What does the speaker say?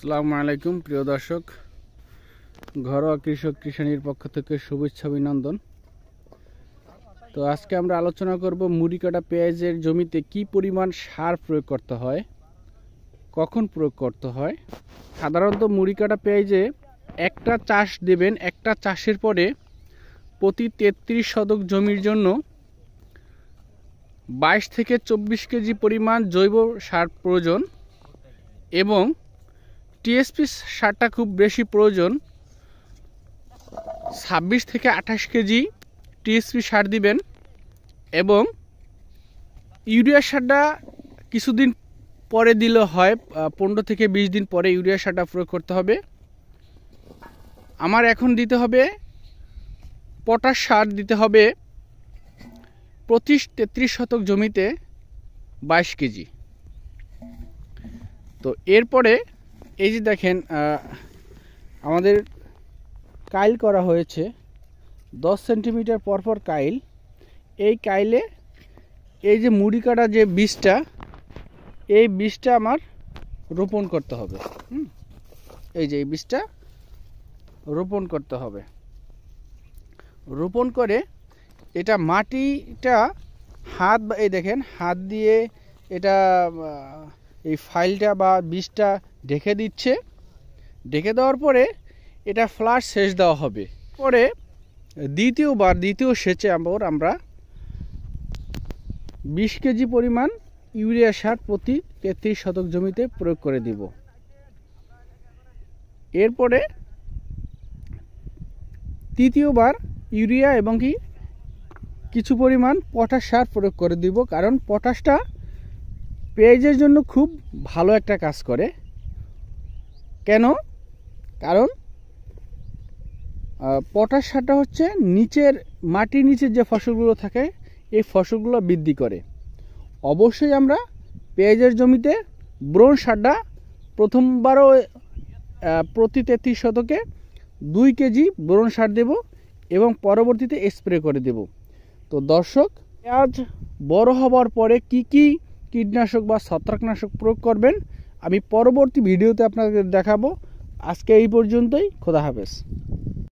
আসসালামু আলাইকুম প্রিয় দর্শক, ঘরোয়া কৃষক কিষানির পক্ষ থেকে শুভেচ্ছা অভিনন্দন। তো আজকে আমরা আলোচনা করব মুড়ি কাটা পেঁয়াজের জমিতে কি পরিমাণ সার প্রয়োগ করতে হয়, কখন প্রয়োগ করতে হয়। সাধারণত মুড়ি কাটা পেঁয়াজে একটা চাষ দেবেন, একটা চাষের পরে প্রতি 33 শতক জমির জন্য 22 থেকে 24 কেজি পরিমাণ জৈব সার প্রয়োজন এবং টিএসপি সারটা খুব বেশি প্রয়োজন। 26 থেকে 28 কেজি টিএসপি সার দিবেন এবং ইউরিয়া সারটা কিছুদিন পরে দিলে হয়, 15 থেকে 20 দিন পরে ইউরিয়া সারটা প্রয়োগ করতে হবে। আমার এখন দিতে হবে পটাশ সার দিতে হবে প্রতি 33 শতক জমিতে 22 কেজি। তো এরপরে এই যে দেখেন আমাদের কাইল করা হয়েছে 10 সেন্টিমিটার পরপর কাইল। এই কাইলে এই যে মুড়ি কাটা যে বীজটা, এই বীজটা আমার রোপণ করতে হবে। এই যে এই বীজটা রোপণ করতে হবে। রোপণ করে এটা মাটিটা এই দেখেন হাত দিয়ে এটা এই ফাইলটা বা বীজটা ঢেকে দিচ্ছে। ঢেকে দেওয়ার পরে এটা ফ্লাশ সেচ দেওয়া হবে। পরে দ্বিতীয় সেচে আমরা 20 কেজি পরিমাণ ইউরিয়া সার প্রতি 33 শতক জমিতে প্রয়োগ করে দিব। এরপরে তৃতীয়বার ইউরিয়া এবং কিছু পরিমাণ পটাশ সার প্রয়োগ করে দিব, কারণ পটাশটা পেঁয়াজের জন্য খুব ভালো একটা কাজ করে। কেন? কারণ পটাশ সারটা হচ্ছে মাটির নিচের যে ফসলগুলো থাকে এই ফসলগুলো বৃদ্ধি করে। অবশ্যই আমরা পেঁয়াজের জমিতে বোরন সারটা প্রথমবারও প্রতি 33 শতকে 2 কেজি বোরন সার দেব এবং পরবর্তীতে স্প্রে করে দেব। তো দর্শক, পেঁয়াজ বড় হবার পরে কি কি কীটনাশক বা ছত্রাকনাশক প্রয়োগ করবেন আমি পরবর্তী ভিডিওতে আপনাদের দেখাবো। আজকে এই পর্যন্তই। খোদা হাফেজ।